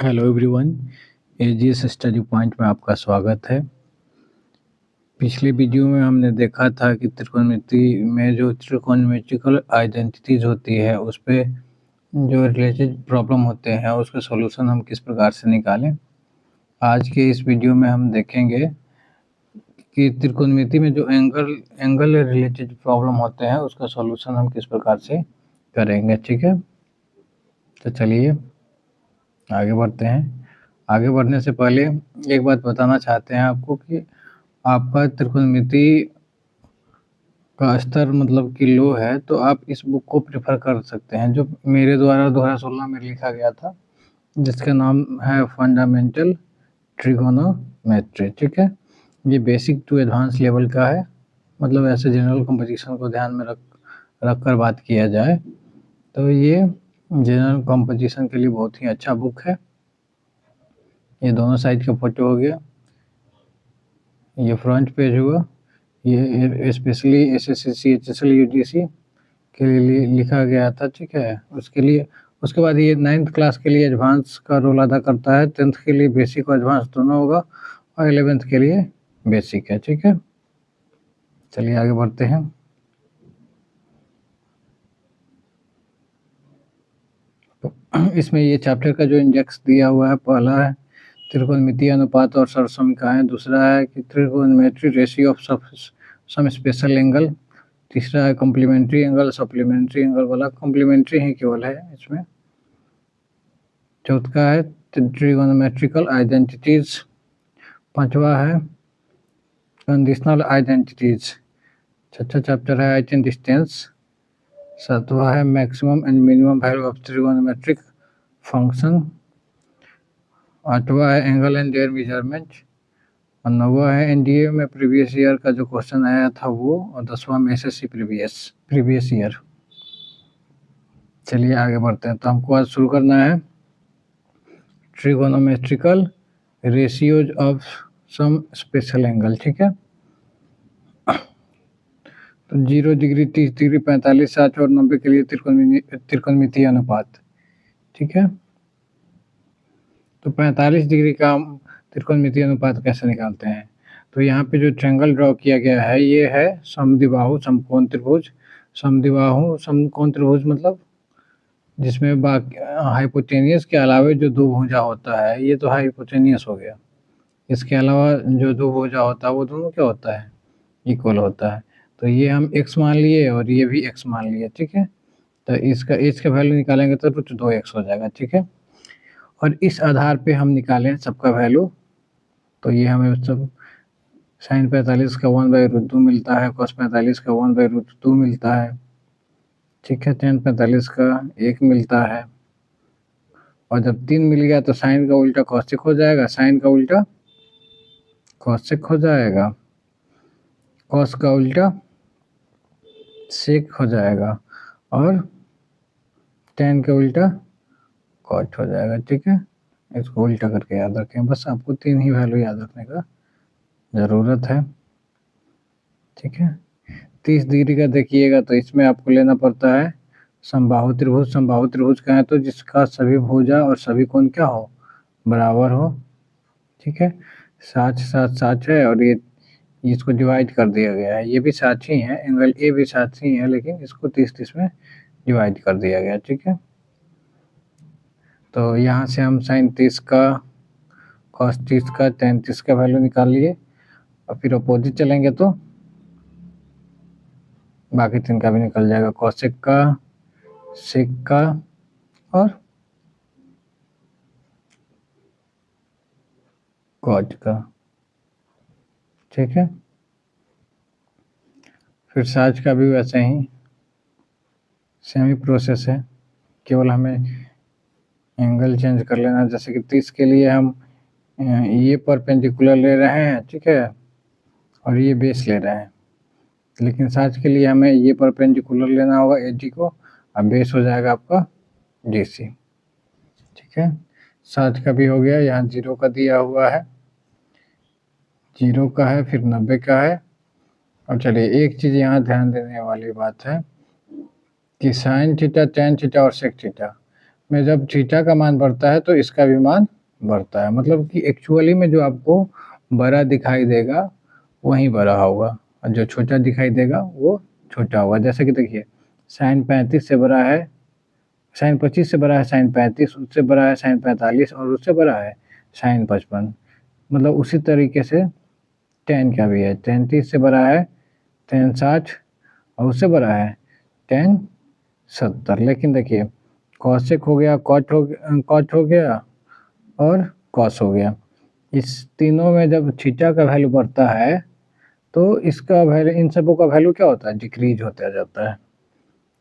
Hello everyone, AGS study point में आपका स्वागत है। पिछले वीडियो में हमने देखा था कि त्रिकोणमिति में जो त्रिकोणमितिकल आइडेंटिटीज होती है उस पे जो रिलेटेड प्रॉब्लम होते हैं उसके सॉल्यूशन हम किस प्रकार से निकालें। आज के इस वीडियो में हम देखेंगे कि त्रिकोणमिति में जो एंगल रिलेटेड प्रॉब्लम होते हैं उसका सॉल्यूशन हम किस प्रकार से करेंगे। ठीक है, तो चलिए आगे बढ़ते हैं। आगे बढ़ने से पहले एक बात बताना चाहते हैं आपको कि आपका त्रिकोणमिति का स्तर मतलब कि लो है, तो आप इस बुक को प्रेफर कर सकते हैं जो मेरे द्वारा 2016 में लिखा गया था, जिसका नाम है फंडामेंटल ट्रिगोनोमेट्री। ठीक है, ये बेसिक टू एडवांस लेवल का है, मतलब ऐसे जनरल कंपोजिशन को ध्यान में रख कर बात किया जाए तो ये जनरल कंपोजिशन के लिए बहुत ही अच्छा बुक है। ये दोनों साइड का फोटो हो गया, ये फ्रंट पेज हुआ, ये स्पेशली एसएससी CHSL UGC के लिए लिखा गया था। ठीक है, उसके लिए उसके बाद ये 9th क्लास के लिए एडवांस का रोल अदा करता है, 10th के लिए बेसिक और एडवांस दोनों होगा और 11th के लिए बेसिक है। ठीक है, चलिए आगे बढ़ते हैं। तो इसमें ये चैप्टर का जो इंडेक्स दिया हुआ है, पहला है त्रिकोणमितीय अनुपात और सर्वसमीकाएं, दूसरा है कि त्रिकोणमेट्री ratio of some special angle, तीसरा है कॉम्प्लीमेंट्री एंगल, सप्लीमेंट्री एंगल वाला कॉम्प्लीमेंट्री ही केवल है इसमें, चौथा है ट्रिगोनोमेट्रिकल आइडेंटिटीज, पांचवा है कंडीशनल आइडेंटिटीज, छठा चैप्टर है हाइट एंड डिस्टेंस, सातवां है maximum and minimum value of trigonometric function, आठवां है एंगल एंड देयर मेजरमेंट, और नौवां है एनडीए में प्रीवियस ईयर का जो क्वेश्चन आया था वो, और 10वां में एसएससी प्रीवियस ईयर। चलिए आगे बढ़ते हैं। तो हमको आज शुरू करना है trigonometrical ratios of some special angle. ठीक है, तो 0 डिग्री, 30 डिग्री, 45, 60 और 90 के लिए त्रिकोणमितीय अनुपात। ठीक है, तो 45 डिग्री का त्रिकोणमितीय अनुपात कैसे निकालते हैं। तो यहाँ पे जो ट्रायंगल ड्रॉ किया गया है ये है समद्विबाहु समकोण त्रिभुज। समद्विबाहु समकोण त्रिभुज मतलब जिसमें बाकी हाइपोटेनियस के अलावा जो दो भुजा होता है, ये तो हाइपोटेनियस हो गया, इसके अलावा जो दो भुजा होता है वो दोनों क्या होता है, इक्वल होता है। तो ये हम x मान लिए और ये भी x मान लिए। ठीक है, तो इसका h का वैल्यू निकालेंगे तो √2x हो जाएगा। ठीक है, और इस आधार पे हम निकालें सबका वैल्यू, तो ये हमें सब sin 45 का 1/√2 मिलता है, cos 45 का 1/√2 मिलता है। ठीक है, tan 45 का 1 मिलता है, और जब 3 मिल गया तो साइन का उल्टा कॉसेक हो जाएगा, साइन का उल्टा कॉसेक हो जाएगा, कॉस का उल्टा सेक हो जाएगा, और tan का उल्टा कॉट हो जाएगा। ठीक है, इसको उल्टा करके याद रखें, बस आपको 3 ही वैल्यू याद रखने का ज़रूरत है। ठीक है, 30 डिग्री का देखिएगा तो इसमें आपको लेना पड़ता है समबाहु त्रिभुज। समबाहु त्रिभुज का है तो जिसका सभी भुजा और सभी कोण क्या हो, बराबर हो। ठीक है, 60 60 60 है और ये इसको डिवाइड कर दिया गया है, ये भी 60 ही है, एंगल ए भी 60 ही है, लेकिन इसको 30 में डिवाइड कर दिया गया। ठीक है, तो यहाँ से हम sin 30 का, cos 30 का, tan 30 का वैल्यू निकाल लिए, और फिर अपोजिट चलेंगे तो बाकी 3 का भी निकल जाएगा, cosec का, sec का और cot का। ठीक है, फिर साज का भी वैसे ही सेम ही प्रोसेस है, केवल हमें एंगल चेंज कर लेना। जैसे कि 30 के लिए हम ये परपेंडिकुलर ले रहे हैं, ठीक है, और ये बेस ले रहे हैं, लेकिन साज के लिए हमें ये परपेंडिकुलर लेना होगा एडी को, और बेस हो जाएगा आपका डीसी। ठीक है, साज का भी हो गया, यहाँ 0 का दिया हुआ है, 0 का है, फिर 90 का है। और चलिए एक चीज़ यहाँ ध्यान देने वाली बात है कि साइन थीटा, tan थीटा और सेक थीटा में जब थीटा का मान बढ़ता है तो इसका भी मान बढ़ता है, मतलब कि एक्चुअली में जो आपको बड़ा दिखाई देगा वही बड़ा होगा और जो छोटा दिखाई देगा वो छोटा होगा। जैसे कि देखिए साइन 35 से बड़ा है, साइन 25 से बड़ा है साइन 35, उससे बड़ा है साइन 45 और उससे बड़ा है साइन 55। मतलब उसी तरीके से टेन का भी है, टेन 30 से बड़ा है टेन 60 और उससे बड़ा है टेन 70। लेकिन देखिए कॉसेक हो गया, कॉट हो गया और कॉस हो गया। इस तीनों में जब थीटा का वैल्यू बढ़ता है तो इसका वैल्यू, इन सबों का वैल्यू क्या होता है, डिक्रीज होता जाता है।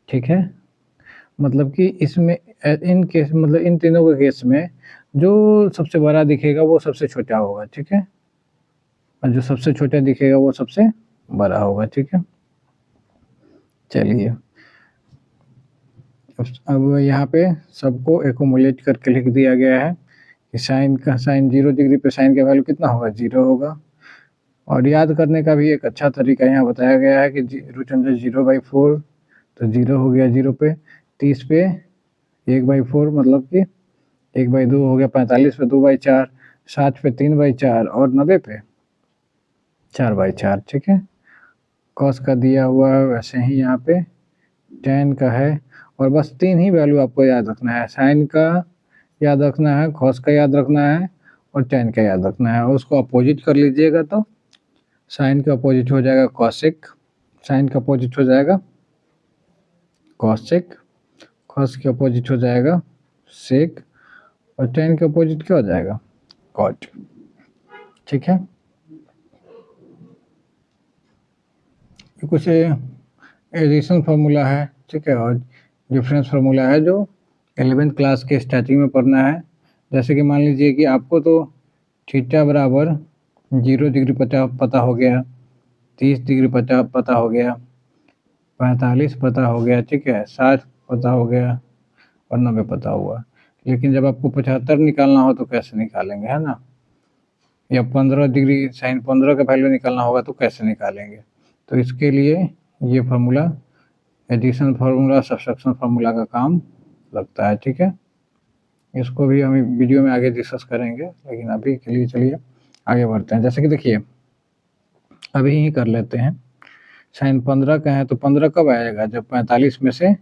ठीक है, मतलब कि इसमें इन केस मतलब इन तीनों के केस में जो सबसे बड़ा दिखेगा वो सबसे छोटा होगा। ठीक है, और जो सबसे छोटा दिखेगा वो सबसे बड़ा होगा। ठीक है, चलिए अब यहाँ पे सबको एकोमुलेट करके लिख दिया गया है कि साइन 0 डिग्री पे साइन का वैल्यू कितना होगा, 0 होगा। और याद करने का भी एक अच्छा तरीका यहाँ बताया गया है कि रूट अंडर 0/4, तो 0 हो गया 0 पे, 30 पे 1/4 मतलब कि 1/2 हो गया, 45 पे 2/4, 60 पे 3/4 और 90 पे 4/4। ठीक है, कॉस का दिया हुआ है वैसे ही यहाँ पे टेन का है, और बस 3 ही वैल्यू आपको याद रखना है, साइन का याद रखना है, कॉस का याद रखना है और टेन का याद रखना है। और उसको अपोजिट कर लीजिएगा तो साइन का अपोजिट हो जाएगा कॉसेक, साइन का अपोजिट हो जाएगा कॉसेक, कॉस के अपोजिट हो जाएगा सेक और टेन के अपोजिट क्या हो जाएगा, कॉट। ठीक है, कुछ एडिशन फार्मूला है। ठीक है, और डिफरेंस फार्मूला है जो 11th क्लास के स्टार्टिंग में पढ़ना है। जैसे कि मान लीजिए कि आपको तो थीटा बराबर 0 डिग्री पता हो गया, 30 डिग्री पता हो गया, 45 पता हो गया, ठीक है, 60 पता हो गया और 90 पता हुआ। लेकिन जब आपको 75 निकालना हो तो कैसे निकालेंगे, है ना, या 15 डिग्री साइन 15 का वैल्यू निकालना होगा तो कैसे निकालेंगे। तो इसके लिए ये formula addition formula subtraction formula का काम लगता है। ठीक है, इसको भी हम वीडियो में आगे डिस्कस करेंगे, लेकिन अभी के लिए चलिए आगे बढ़ते हैं। जैसे कि देखिए अभी ही कर लेते हैं, साइन 15 का है तो 15 कब आएगा, जब 45 में से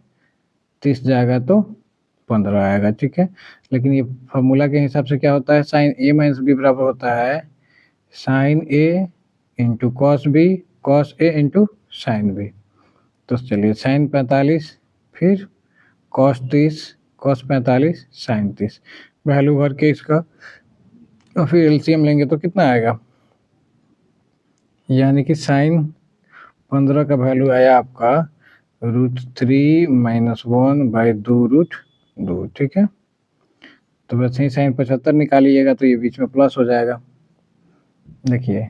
30 जाएगा तो 15 आएगा। ठीक है, लेकिन ये फार्मूला के हिसाब से क्या होता है, साइन ए माइनस बी बराबर होता है sign A into cos B, cos A into sine B. तो चलिए साइन 45 फिर कॉस 30, कॉस 45 साइन 30, वैल्यू भर के इसका और फिर एलसीएम लेंगे तो कितना आएगा, यानी कि साइन 15 का वैल्यू आया आपका √3 - 1/2√2। ठीक है, तो वैसे ही साइन 75 निकालिएगा तो ये बीच में प्लस हो जाएगा। देखिए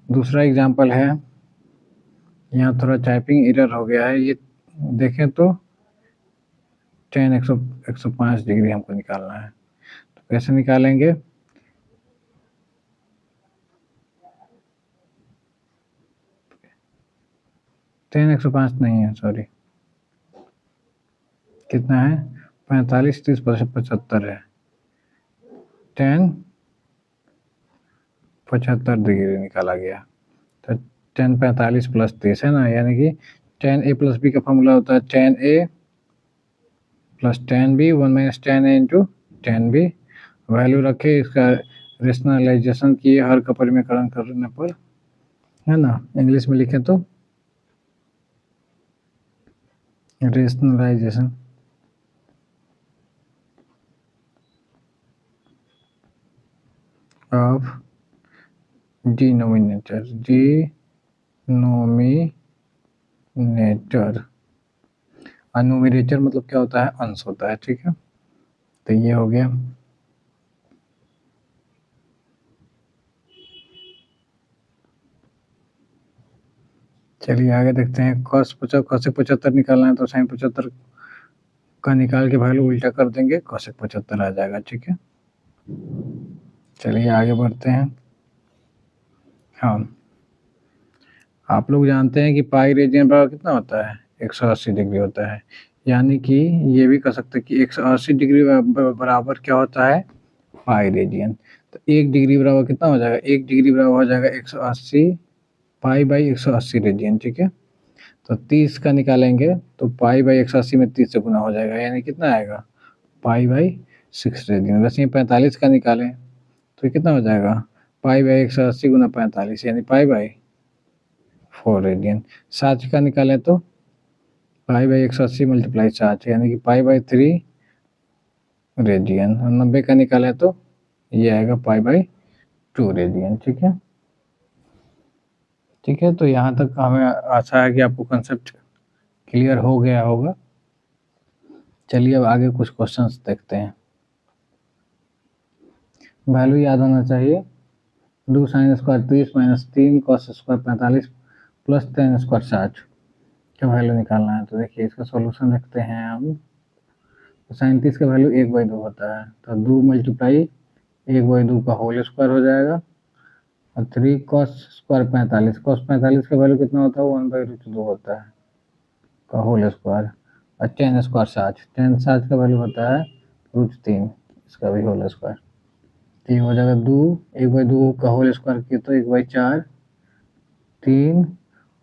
दूसरा एग्जाम्पल है, यहाँ थोड़ा टाइपिंग एरर हो गया है, ये देखें तो टेन 105 डिग्री हमको निकालना है, तो कैसे निकालेंगे, टेन 105 नहीं है, सॉरी, कितना है 45 30 75 है, टेन 75 डिग्री निकाला गया। तो टेन 45 + 30 है ना, यानी कि टेन ए + बी का फॉर्मूला होता है टेन ए + टेन बी 1 - टेन ए इंटू टेन बी। वैल्यू रखे, इसका रेशनलाइजेशन किए हर का परिमेयकरण करने पर, है ना, इंग्लिश में लिखें तो रेशनलाइजेशन ऑफ डिनोमिनेटर, और न्यूमरेटर मतलब क्या होता है, अंश होता है। ठीक है, तो ये हो गया। चलिए आगे देखते हैं, cos 75 निकालना है तो साइन 75 का निकाल के वैल्यू उल्टा कर देंगे, cosec 75 आ जाएगा। ठीक है, चलिए आगे बढ़ते हैं। हाँ, आप लोग जानते हैं कि पाई रेडियन बराबर कितना होता है, 180 डिग्री होता है। यानी कि ये भी कर सकते हैं कि 180 डिग्री बराबर क्या होता है, पाई रेडियन। तो 1 डिग्री बराबर कितना हो जाएगा, 1 डिग्री बराबर हो जाएगा 180 पाई बाई 180 रेडियन, ठीक है। तो 30 का निकालेंगे तो पाई बाई 180 में 30 से गुना हो जाएगा, यानी कितना आएगा, पाई बाई 6 रेडियन। वैसे ही 45 का निकालें तो कितना हो जाएगा, पाई बाई 180 गुना 45 यानी पाई बाई 4 रेडियन। 60 का निकालें तो पाई बाई 180 मल्टीप्लाई 60 यानी कि पाई बाई 3 रेडियन। और 90 का निकालें तो ये आएगा पाई बाई 2 रेडियन, ठीक है। ठीक है, तो यहाँ तक हमें आशा है कि आपको कंसेप्ट क्लियर हो गया होगा। चलिए अब आगे कुछ क्वेश्चंस देखते हैं। वैल्यू याद होना चाहिए, 2 sine square 30 minus 3 cos square 45 plus ten square 60 का वैल्यू निकालना है। तो देखिए इसका सॉल्यूशन देखते हैं हम। तो साइन 30 का वैल्यू 1/2 होता है, तो 2 मल्टीप्लाई 1/2 का होल स्क्वायर हो जाएगा। और 3 कॉस स्क्वायर 45, कॉस 45 का वैल्यू कितना होता है, 1/√2 होता है का होल स्क्वायर। और टेन स्क्वायर 60, टेन 60 का वैल्यू होता है √3, इसका भी होल स्क्वायर। तो ये हो जाएगा 2, 1/2 का होल स्क्वायर किया तो 1/4 3,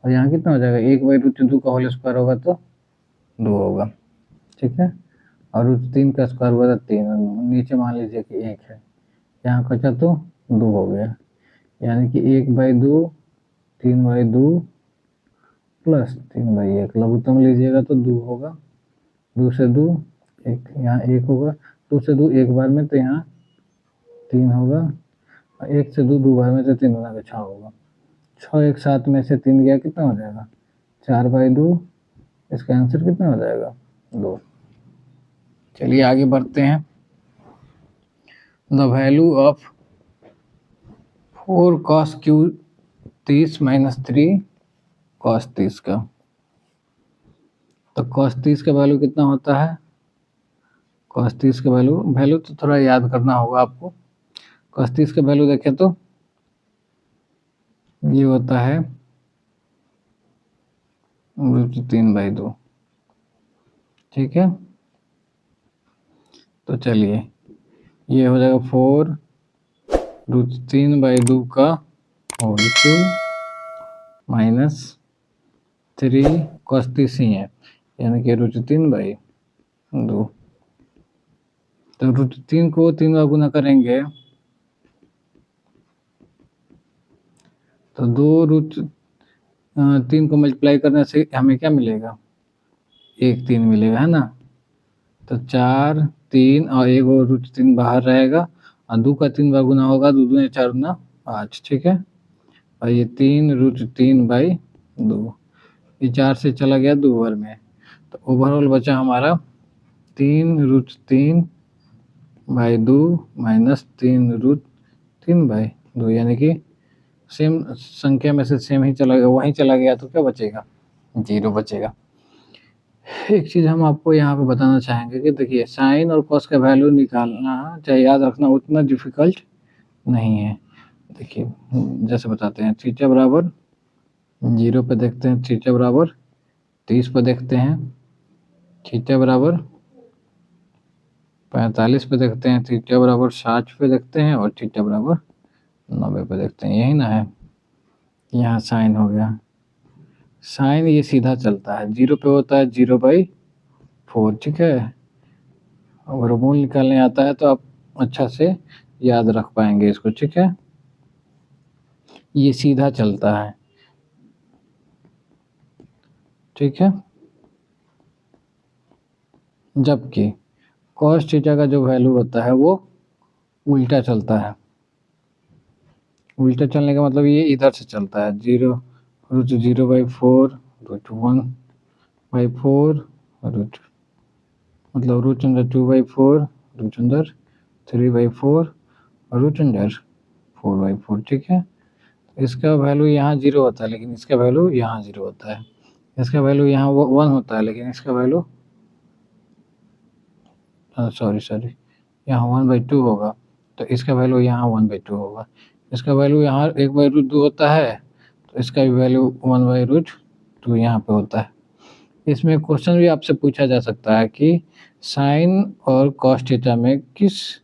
और यहाँ कितना हो जाएगा, 1/√2 का होल स्क्वायर होगा तो 2 होगा, ठीक है। और √3 का स्क्वायर हुआ था 3, नीचे मान लीजिए कि 1 है, यहाँ बचा तो 2 हो गया, यानी कि 1/2 3/2 प्लस 3/1, लघुत्तम लीजिएगा तो 2 होगा, 2 से 2 1, यहाँ 1 होगा, 2 से 2 एक बार में तो यहाँ 3 होगा, और 1 से 2 बार में तो 3 गुना का 6 होगा। 6 एक 7 में से 3 गया, कितना हो जाएगा 4/2, इसका आंसर कितना हो जाएगा 2। चलिए आगे बढ़ते हैं। The value of 4 cos Q 30 minus 3 cos 30 का। तो cos 30 का वैल्यू कितना होता है, cos 30 का वैल्यू तो थोड़ा याद करना होगा आपको। cos 30 का वैल्यू देखें तो ये होता है √3/2, ठीक है। तो चलिए ये हो जाएगा 4 √3/2 का होल क्यूब माइनस 3 cos 30 ही है, यानी कि √3/2। तो √3 को 3 बार गुना करेंगे तो 2√3 को मल्टीप्लाई करने से हमें क्या मिलेगा, 1 3 मिलेगा, है ना। तो 4 3 और 1 और √3 बाहर रहेगा, और 2 का 3 बार गुना होगा, 2 दूनी 4 गुना 5, ठीक है। और ये 3√3/2, ये 4 से चला गया 2 बार में, तो ओवरऑल बचा हमारा 3√3/2 माइनस 3√3/2, यानी कि सेम संख्या में से सेम ही चला गया, वहीं चला गया, तो क्या बचेगा, 0 बचेगा। एक चीज़ हम आपको यहाँ पे बताना चाहेंगे कि देखिए साइन और कॉस का वैल्यू निकालना चाहे याद रखना उतना डिफिकल्ट नहीं है। देखिए जैसे बताते हैं, थीटा बराबर 0 पे देखते हैं, थीटा बराबर 30 पे देखते हैं, थीटा बराबर 45 पे देखते हैं, थीटा बराबर 60 पे देखते हैं, और थीटा बराबर 90 पे देखते हैं, यही ना है। यहाँ साइन हो गया, साइन ये सीधा चलता है, 0 पे होता है 0/4, ठीक है। अगर मूल निकालने आता है तो आप अच्छा से याद रख पाएंगे इसको, ठीक है। ये सीधा चलता है, ठीक है। जबकि cos थीटा का जो वैल्यू होता है वो उल्टा चलता है। उल्टा चलने का मतलब ये इधर से चलता है, 0√0/4 √1/4 मतलब √2/4 √3/4 और √4/4, ठीक है। इसका वैल्यू यहाँ 0 होता है, लेकिन इसका वैल्यू यहाँ 0 होता है। इसका वैल्यू यहाँ 1 होता है, लेकिन इसका वैल्यू सॉरी यहाँ 1/2 होगा, तो इसका वैल्यू यहाँ 1/2 होगा। इसका वैल्यू यहाँ 1/√2 होता है, तो इसका भी वैल्यू 1/√2 यहाँ पे होता है। इसमें क्वेश्चन भी आपसे पूछा जा सकता है कि साइन और कॉस थीटा में कितना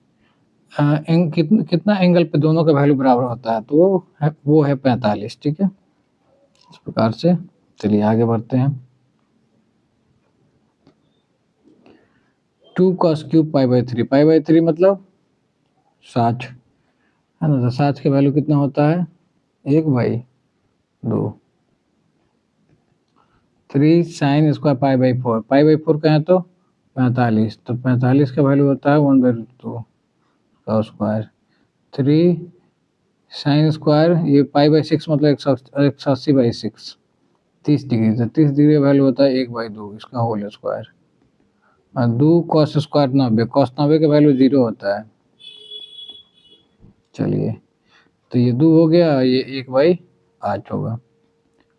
एंगल पे दोनों का वैल्यू बराबर होता है, तो वो है 45। ठीक है, इस प्रकार से। चलिए आगे बढ़ते हैं। 2 cos क्यूब पाई बाई 3 मतलब 60 है ना। तो 60 के वैल्यू कितना होता है, 1/2। 3 साइन स्क्वायर पाई बाई 4 का है तो 45, तो 45 का वैल्यू होता है 1/2 का स्क्वायर। 3 साइन स्क्वायर, ये पाई/6 मतलब 180/6, 30 डिग्री। तो 30 डिग्री का वैल्यू होता है 1/2 इसका होल स्क्वायर। और 2 कॉस स्क्वायर 90, कॉस 90 का वैल्यू 0 होता है। चलिए, तो ये 2 हो गया, ये 1/8 होगा।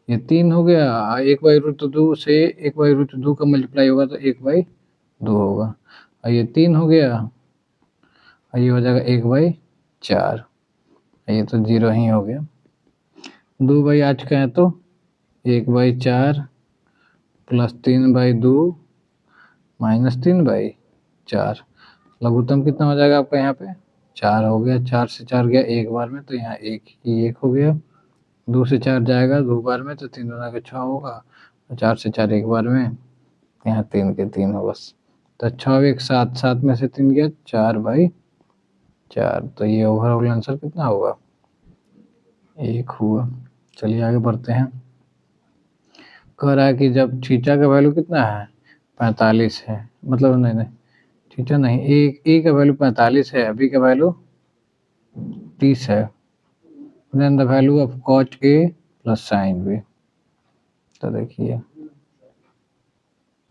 ये 3 हो गया, 1/√2 से 1/√2 का मल्टीप्लाई होगा तो 1/2 होगा। और ये 3 हो गया, और ये हो जाएगा 1/4। ये तो 0 ही हो गया। 2/8 का है तो 1/4 प्लस 3/2 माइनस 3/4। लघुत्तम कितना हो जाएगा आपका यहाँ पे, 4 हो गया। 4 से 4 गया एक बार में, तो यहाँ 1 हो गया। 2 से 4 जाएगा 2 बार में, तो 3 दूना का 6 होगा। 4 से 4 एक बार में, यहाँ 3 के 3 हो बस। तो 6 1 7, 7 में से 3 गया, 4/4। तो ये ओवरऑल आंसर कितना होगा, 1 हुआ। चलिए आगे बढ़ते हैं। कह रहा है कि जब थीटा का वैल्यू कितना है, 45 है, मतलब नहीं थीटा नहीं, ए का वैल्यू 45 है, बी का वैल्यू 30 है, then the value of cot A plus sin B. तो देखिए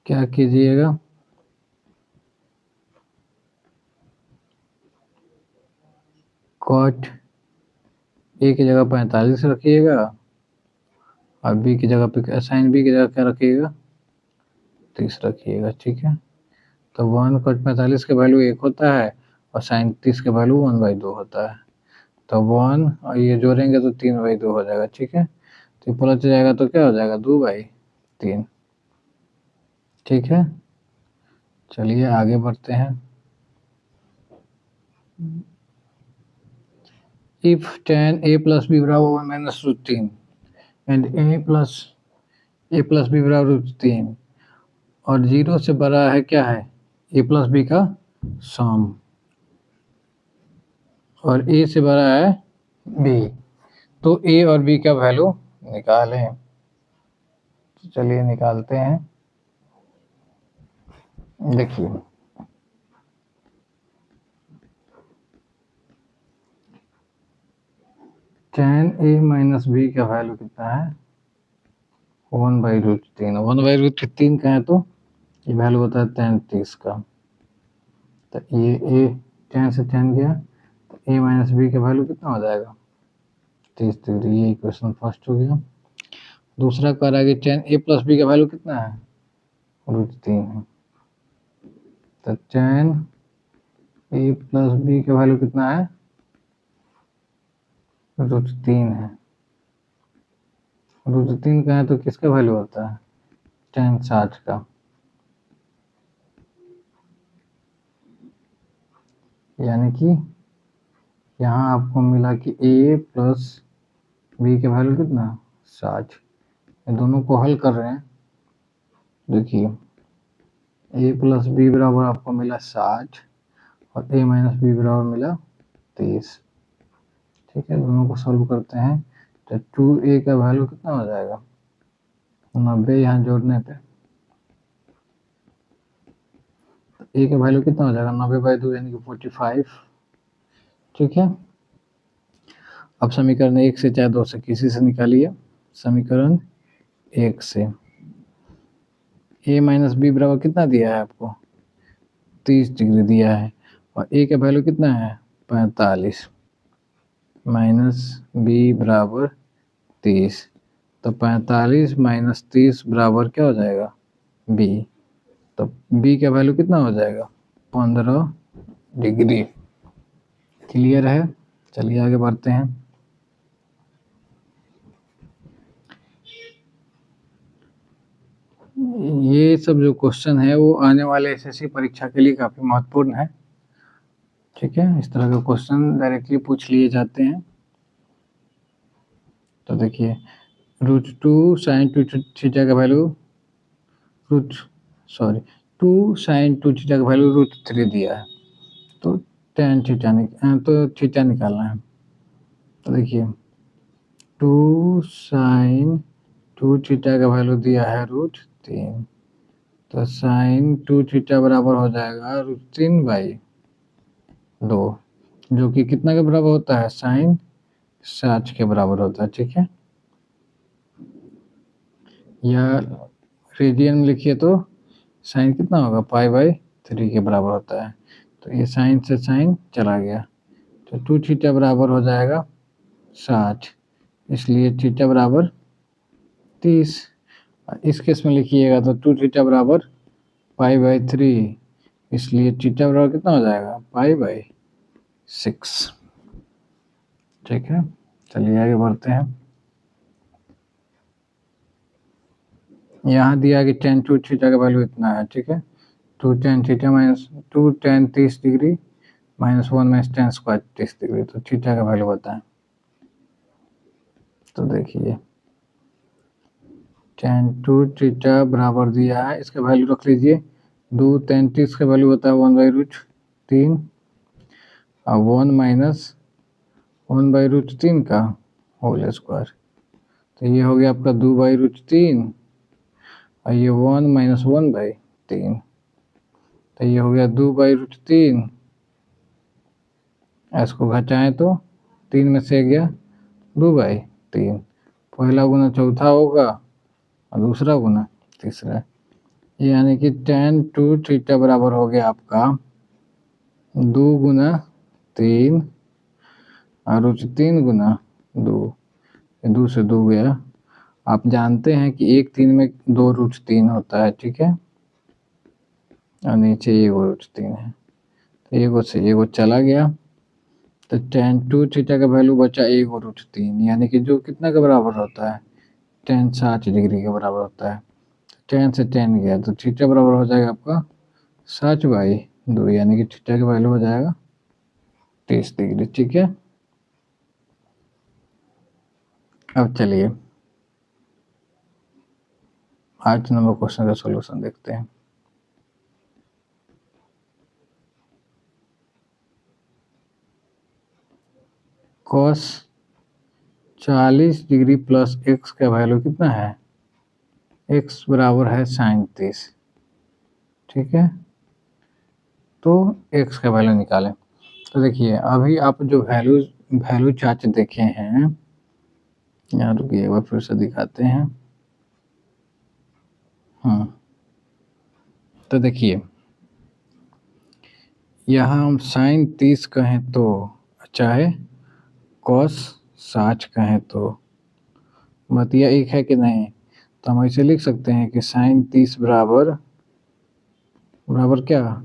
क्या कीजिएगा, कॉट ए की जगह 45 रखिएगा, और बी की जगह पे साइन बी की जगह क्या रखिएगा, 30 रखिएगा। ठीक है, तो 1 कॉट 45 का वैल्यू 1 होता है, और साइन 30 का वैल्यू 1/2 होता है। तो 1 और ये जोड़ेंगे तो 3/2 हो जाएगा। ठीक है, तो पलट जाएगा तो क्या हो जाएगा, 2/3। ठीक है, चलिए आगे बढ़ते हैं। If tan a plus B बराबर 1 - √3 एंड a प्लस बी बराबर √3, और 0 से बड़ा है क्या है, a प्लस बी का सम, और a से बड़ा है b, तो a और b का वैल्यू निकालें। तो चलिए निकालते हैं। देखिए, tan a माइनस बी का वैल्यू कितना है, 1/√3। 1/√3 का है तो ये वैल्यू होता है tan 30 का। तो ये a tan से tan गया, तो a माइनस बी का वैल्यू कितना हो जाएगा, 30 डिग्री। ये इक्वेशन फर्स्ट हो गया। दूसरा कह रहा है कि tan a प्लस बी का वैल्यू कितना है, √3 है। तो tan a प्लस बी का वैल्यू कितना है, √3 है। √3 का है तो किसका वैल्यू होता है, tan 60 का। यानी कि यहाँ आपको मिला कि a प्लस बी का वैल्यू कितना, 60। ये दोनों को हल कर रहे हैं। देखिए, a प्लस बी बराबर आपको मिला 60, और a माइनस बी बराबर मिला 30। ठीक है, दोनों को सॉल्व करते हैं। तो 2a का वैल्यू कितना हो जाएगा, 90, यहाँ जोड़ने पे तो a का वैल्यू कितना हो जाएगा, 90/2 यानी कि 45। ठीक है, अब समीकरण 1 से चाहे 2 से किसी से निकालिए। समीकरण 1 से a माइनस बी बराबर कितना दिया है आपको, 30 डिग्री दिया है, और a का वैल्यू कितना है, 45, माइनस बी बराबर 30। तो 45 माइनस 30 बराबर क्या हो जाएगा, b। तो b का वैल्यू कितना हो जाएगा, 15 डिग्री। क्लियर है, चलिए आगे बढ़ते हैं। ये सब जो क्वेश्चन है वो आने वाले एसएससी परीक्षा के लिए काफ़ी महत्वपूर्ण है। ठीक है, इस तरह के क्वेश्चन डायरेक्टली पूछ लिए जाते हैं। तो देखिए √2 sin 2 थीटा का वैल्यू टू sin 2 थीटा का वैल्यू √3 दिया है, तो tan थीटा थीटा निकालना है। तो देखिए 2 sin 2 थीटा का वैल्यू दिया है √3, तो sin 2 थीटा बराबर हो जाएगा √3/2, जो कि कितना के बराबर होता है, sin 60 के बराबर होता है। ठीक है, या रेडियन में लिखिए तो साइन कितना होगा, π/3 के बराबर होता है। तो ये साइन से साइन चला गया, तो 2 थीटा बराबर हो जाएगा 60, इसलिए थीटा बराबर 30। इस केस में लिखिएगा तो 2 थीटा बराबर π/3, इसलिए थीटा बराबर कितना हो जाएगा, π/6। ठीक है, चलिए आगे बढ़ते हैं। यहाँ दिया कि tan 2 थीटा का वैल्यू इतना है। ठीक है, 2 tan theta minus 2 tan 30 degree -1 minus tan square 30 degree, तो थीटा का वैल्यू बताएं। तो देखिए tan 2 थीटा बराबर दिया है, इसका वैल्यू रख लीजिए। 2 tan 30 का वैल्यू होता है 1/√3 और 1 माइनस 1/√3 का होल स्क्वायर, तो ये हो गया आपका 2/√3 और ये 1 माइनस 1/3, तो ये हो गया 2/√3। इसको घटाएं तो 3 में से गया 2/3, पहला गुना चौथा होगा और दूसरा गुना तीसरा, यानी कि tan 2 थीटा बराबर हो गया आपका 2 गुना 3 और √3 गुना 2, 2 से 2 गया। आप जानते हैं कि 1 3 में 2 √3 होता है। ठीक है, और नीचे 1 √3 है, तो 1 से 1 चला गया, तो tan 2 थीटा का वैल्यू बचा 1 √3, यानी कि जो कितना के बराबर होता है, tan 60 डिग्री के बराबर होता है। tan से tan गया, तो थीटा बराबर हो जाएगा आपका 60/2, यानी कि थीटा का वैल्यू हो जाएगा 30 डिग्री। ठीक है, अब चलिए 8 नंबर क्वेश्चन का सॉल्यूशन देखते हैं। cos 40 डिग्री प्लस x का वैल्यू कितना है, x बराबर है sin 30। ठीक है, तो x का वैल्यू निकालें। तो देखिए अभी आप जो वैल्यू चार्ट देखे हैं, यहाँ रुकिए एक बार फिर से दिखाते हैं। तो देखिए यहाँ हम sin 30 कहें तो, चाहे cos 60 कहें तो, बतिया एक है कि नहीं, तो हम ऐसे लिख सकते हैं कि sin 30 बराबर क्या,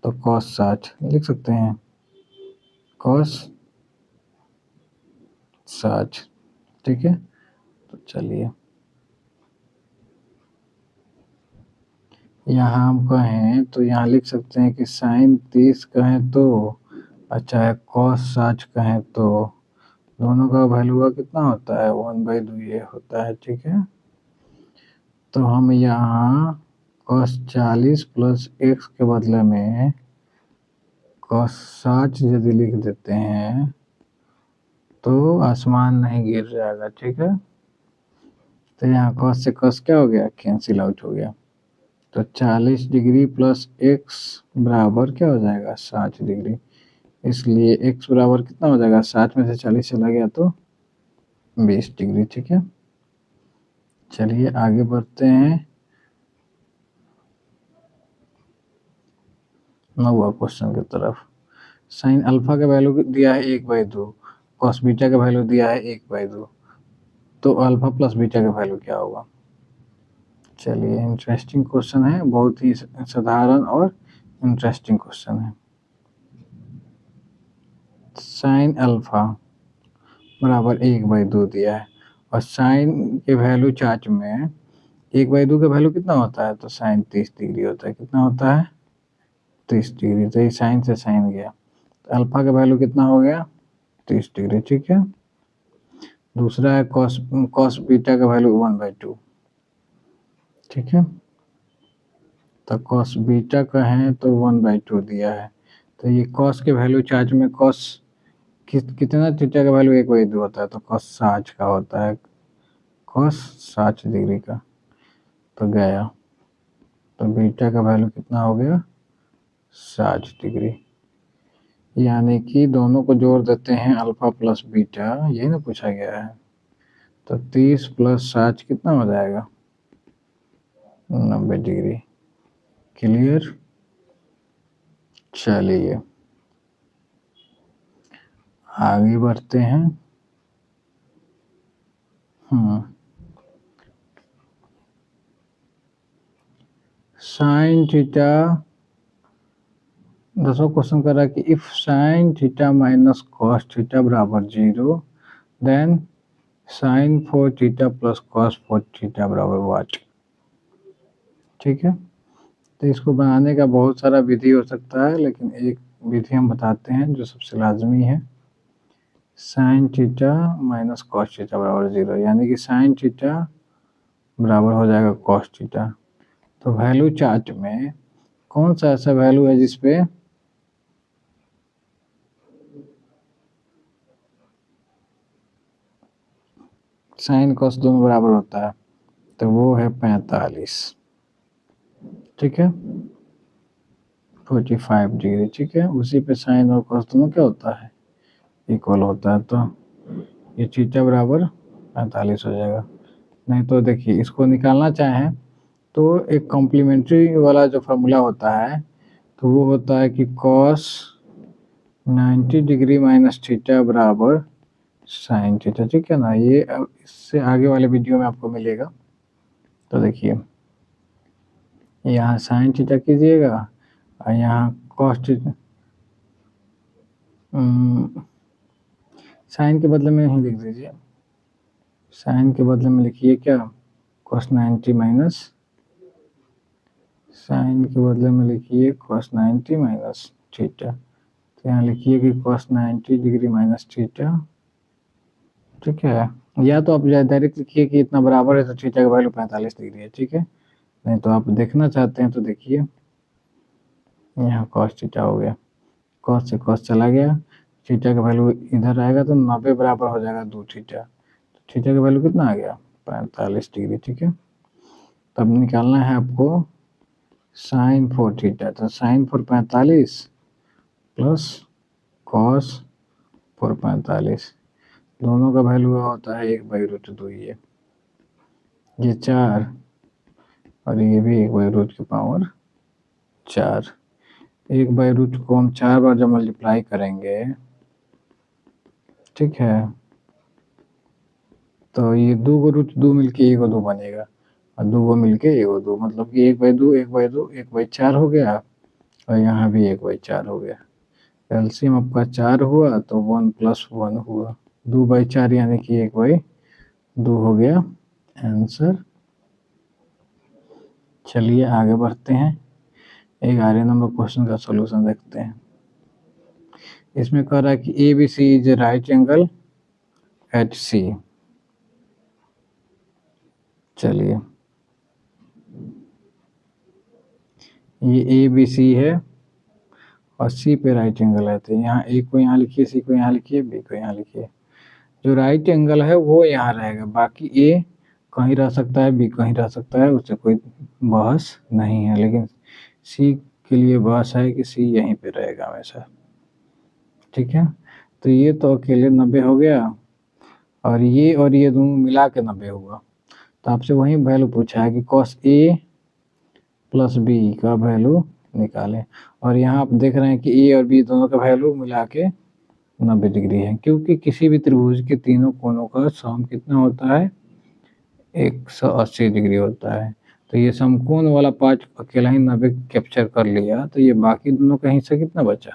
तो cos 60 लिख सकते हैं, cos 60। ठीक है, तो चलिए यहाँ हम कहें तो यहाँ लिख सकते हैं कि sin 30 कहें तो और चाहे cos 60 कहें तो, दोनों का वैल्यू कितना होता है, 1/2 ये होता है। ठीक है, तो हम यहाँ cos 40 प्लस x के बदले में cos 60 यदि लिख देते हैं तो आसमान नहीं गिर जाएगा। ठीक है, तो यहाँ cos से cos क्या हो गया, कैंसिल आउट हो गया, तो 40 डिग्री प्लस x बराबर क्या हो जाएगा, 60 डिग्री, इसलिए x बराबर कितना हो जाएगा, 60 में से 40 चला गया तो 20 डिग्री। ठीक है, चलिए आगे बढ़ते हैं 9वां क्वेश्चन की तरफ। साइन अल्फा का वैल्यू दिया है 1/2, कॉस बीटा का वैल्यू दिया है 1/2, तो अल्फा प्लस बीटा का वैल्यू क्या होगा। चलिए इंटरेस्टिंग क्वेश्चन है, बहुत ही साधारण और इंटरेस्टिंग क्वेश्चन है। साइन अल्फा बराबर 1/2 दिया है और साइन के वैल्यू चार्ट में 1/2 का वैल्यू कितना होता है, तो साइन 30 डिग्री होता है। कितना होता है, 30 डिग्री। तो ये साइन से साइन गया, तो अल्फा का वैल्यू कितना हो गया, 30 डिग्री। ठीक है। दूसरा है कॉस कॉस बीटा का वैल्यू 1/2। ठीक है, तो कॉस बीटा का है तो 1/2 दिया है। तो ये कॉस के वैल्यू चार्ज में कॉस कितना थीटा का वैल्यू 1/2 होता है, तो कॉस 60 का होता है, कॉस 60 डिग्री का। तो गया, तो बीटा का वैल्यू कितना हो गया, 60 डिग्री। यानी कि दोनों को जोड़ देते हैं, अल्फा प्लस बीटा, यही ना पूछा गया है। तो 30 + 60 कितना हो जाएगा, 90 डिग्री। क्लियर। चलिए आगे बढ़ते हैं। साइन थीटा, 10वां क्वेश्चन कर रहा है कि if sin theta minus cos theta बराबर 0 then sin 4 theta plus cos 4 theta बराबर व्हाट। ठीक है, तो इसको बनाने का बहुत सारा विधि हो सकता है, लेकिन एक विधि हम बताते हैं जो सबसे लाजमी है। Sign theta minus cos theta बराबर 0, यानी कि साइन थीटा बराबर हो जाएगा कॉस थीटा। तो वैल्यू चार्ट में कौन सा ऐसा वैल्यू है जिसपे साइन कॉस दोनों बराबर होता है, तो वो है 45। ठीक है, 45 डिग्री। ठीक है, उसी पे साइन और कॉस दोनों क्या होता है, इक्वल होता है। तो ये थीटा बराबर 45 हो जाएगा। नहीं तो देखिए, इसको निकालना चाहें तो एक कॉम्प्लीमेंट्री वाला जो फार्मूला होता है, तो वो होता है कि कॉस 90 डिग्री माइनस थीटा बराबर साइन थीटा। ठीक है ना, ये इससे आगे वाले वीडियो में आपको मिलेगा। तो देखिए, यहाँ साइन थीटा कीजिएगा और यहाँ कॉस थीटा, साइन के बदले में ही लिख दीजिए। साइन के बदले में लिखिए क्या, कॉस 90 माइनस, साइन के बदले में लिखिए कॉस 90 माइनस थीटा। तो यहाँ लिखिए कि कॉस 90 डिग्री माइनस थीटा। ठीक है, या तो आप डायरेक्ट लिखिए कि इतना बराबर है तो थीटा का वैल्यू 45 डिग्री है। ठीक है, नहीं तो आप देखना चाहते हैं तो देखिए, यहाँ कॉस थीटा हो गया, कॉस से कॉस चला गया, थीटा का वैल्यू इधर आएगा तो 90 बराबर हो जाएगा 2 थीटा। तो थीटा का वैल्यू कितना आ गया, 45 डिग्री। ठीक है, तब निकालना है आपको साइन 4 थीटा। तो साइन 4 45 प्लस कॉस 4 45, दोनों का वैल्यू होता है 1/√2। ये 4 और ये भी 1/√4। 1/√2 को हम 4 बार जब मल्टीप्लाई करेंगे, ठीक है, तो ये 2 मिलके 1/2 बनेगा और 2 मिलके 1/2, मतलब कि 1/2 1/2 1/4 हो गया और यहाँ भी 1/4 हो गया। एलसीएम आपका 4 हुआ तो 1 + 1 हुआ, 2/4 यानी कि 1/2 हो गया आंसर। चलिए आगे बढ़ते हैं, 11 नंबर क्वेश्चन का सॉल्यूशन देखते हैं। इसमें कह रहा है कि ABC is right angle at C। चलिए, ये ABC है और C पे राइट एंगल है, तो यहाँ A को यहाँ लिखिए, C को यहाँ लिखिए, B को यहाँ लिखिए। जो राइट एंगल है वो यहाँ रहेगा, बाकी A कहीं रह सकता है, B कहीं रह सकता है, उससे कोई बहस नहीं है, लेकिन C के लिए बहस है कि C यहीं पे रहेगा हमेशा। ठीक है, तो ये तो अकेले 90 हो गया और ये दोनों मिला के 90 हुआ। तो आपसे वही वैल्यू पूछा है कि cos A प्लस B का वैल्यू निकालें, और यहाँ आप देख रहे हैं कि A और B दोनों का वैल्यू मिला के 90 डिग्री है, क्योंकि किसी भी त्रिभुज के तीनों कोनों का सम कितना होता है, 180 डिग्री होता है। तो ये समकोण वाला पार्ट अकेला ही 90 कैप्चर कर लिया, तो ये बाकी दोनों का हिस्सा कितना बचा,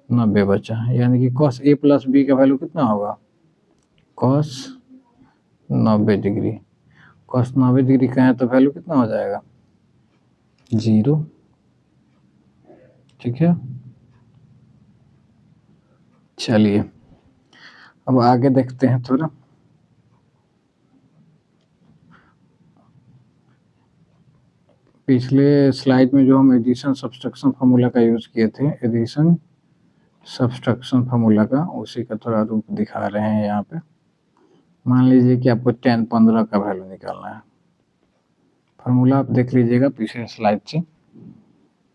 90 बचा, यानी कि cos A प्लस B का वैल्यू कितना होगा, cos 90 डिग्री। cos 90 डिग्री का है तो वैल्यू कितना हो जाएगा 0। ठीक है, चलिए अब आगे देखते हैं थोड़ा। पिछले स्लाइड में जो हम एडिशन सब्सट्रैक्शन फार्मूला का यूज किए थे, एडिशन सब्सट्रैक्शन फार्मूला का, उसी का थोड़ा रूप दिखा रहे हैं यहाँ पे। मान लीजिए कि आपको tan 15 का वैल्यू निकालना है। फार्मूला आप देख लीजिएगा पिछले स्लाइड से।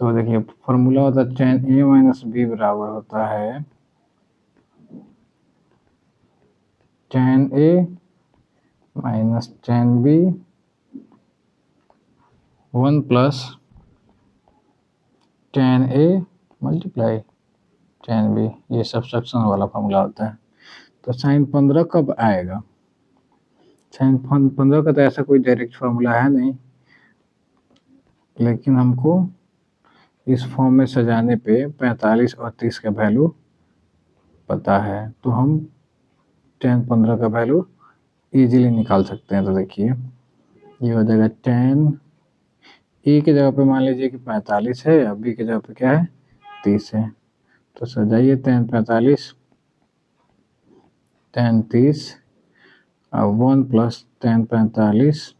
तो देखिए फार्मूला होता है tan a माइनस बी बराबर होता है tan a minus tan b 1 plus tan a multiply tan b। ये सब्सट्रैक्शन वाला फार्मूला होता है। तो sin 15 कब आएगा? sin 15 का तो ऐसा कोई डायरेक्ट फार्मूला है नहीं, लेकिन हमको इस फॉर्म में सजाने पे 45 और 30 का वैल्यू पता है, तो हम tan 15 का वैल्यू इजीली निकाल सकते हैं। तो देखिए ये हो जाएगा tan ए की जगह पे मान लीजिए कि 45 है, और बी की जगह पे क्या है 30 है। तो सजाइए tan 45 tan 30 और 1 plus tan 45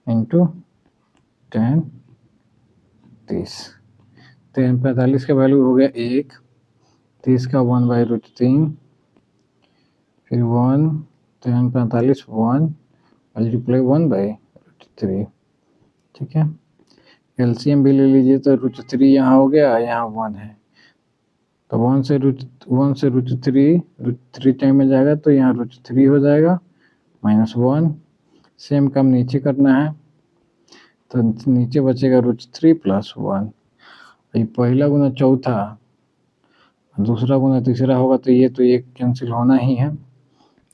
into tan 30। tan 45 का वैल्यू हो गया 1, 30 का 1/√3, फिर 1 tan 45 1 मल्टीप्लाई 1/√3। ठीक है, एलसीएम भी ले लीजिए तो √3 यहाँ हो गया, यहाँ 1 है, तो 1 से √3 टाइम में जाएगा तो यहाँ √3 हो जाएगा -1। सेम काम नीचे करना है, तो नीचे बचेगा √3 प्लस 1। ये पहला गुना चौथा, दूसरा गुना तीसरा होगा तो ये कैंसिल होना ही है।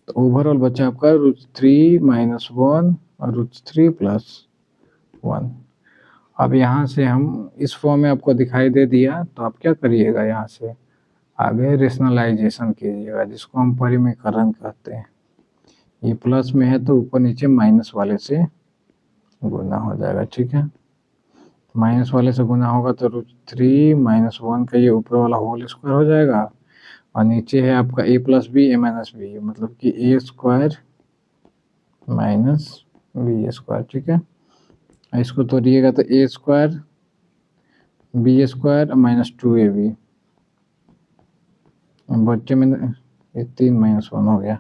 तो ओवरऑल बचा आपका √3 माइनस 1 और √3 प्लस 1। अब यहाँ से हम इस फॉर्म में आपको दिखाई दे दिया, तो आप क्या करिएगा, यहाँ से आगे रेशनलाइजेशन कीजिएगा, जिसको हम परिमेयकरण कहते हैं। ये प्लस में है तो ऊपर नीचे माइनस वाले से गुना हो जाएगा। ठीक है, माइनस वाले से गुना होगा तो √3 माइनस 1 का ये ऊपर वाला होल स्क्वायर हो जाएगा, और नीचे है आपका a plus B a minus B, मतलब कि a square minus B square. ठीक है, इसको तोड़िएगा तो a square B square minus 2ab, बच्चे में ये 3 माइनस 1 हो गया,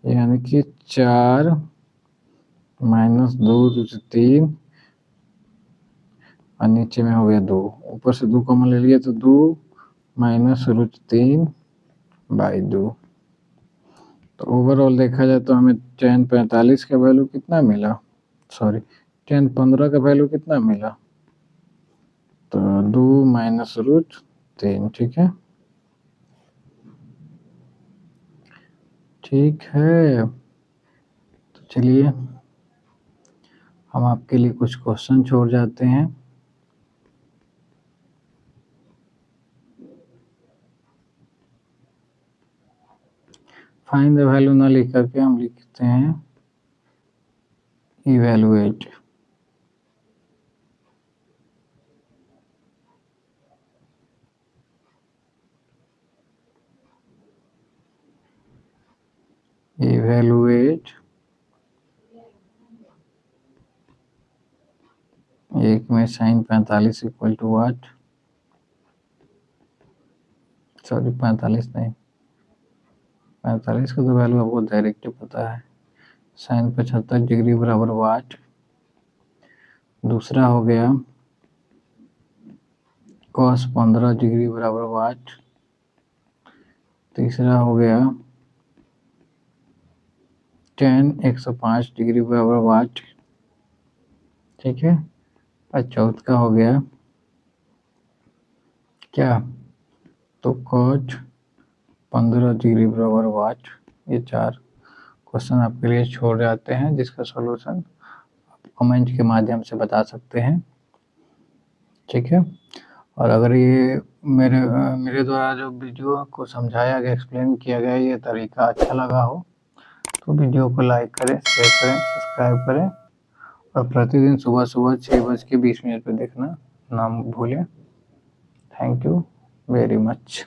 यानी कि 4 माइनस 2√3 और नीचे में हो गया 2, ऊपर से 2 कॉमन ले लिया तो 2 माइनस √3/2। तो ओवरऑल देखा जाए तो हमें tan 45 का वैल्यू कितना मिला, सॉरी tan 15 का वैल्यू कितना मिला, तो 2 माइनस √3। ठीक है, ठीक है, तो चलिए हम आपके लिए कुछ क्वेश्चन छोड़ जाते हैं। फाइंड द वैल्यू ना लिख करके हम लिखते हैं इवैल्यूएट। इवैल्यूएट एक में sin 45 equal to what, sorry 45 नहीं, 45 का तो वैल्यू आपको डायरेक्ट पता है, sin 75 डिग्री बराबर वाट। दूसरा हो गया cos 15 डिग्री बराबर वाट। तीसरा हो गया tan 105 डिग्री बराबर वाट। ठीक है, और चौथा हो गया क्या, तो cot 15 डिग्री बराबर वाट। ये 4 क्वेश्चन आपके लिए छोड़ जाते हैं, जिसका सॉल्यूशन आप कमेंट के माध्यम से बता सकते हैं। ठीक है, और अगर ये मेरे द्वारा जो वीडियो को समझाया गया, एक्सप्लेन किया गया, ये तरीका अच्छा लगा हो तो वीडियो को लाइक करें, शेयर करें, सब्सक्राइब करें और प्रतिदिन सुबह 6:20 पे देखना ना भूलें। Thank you very much.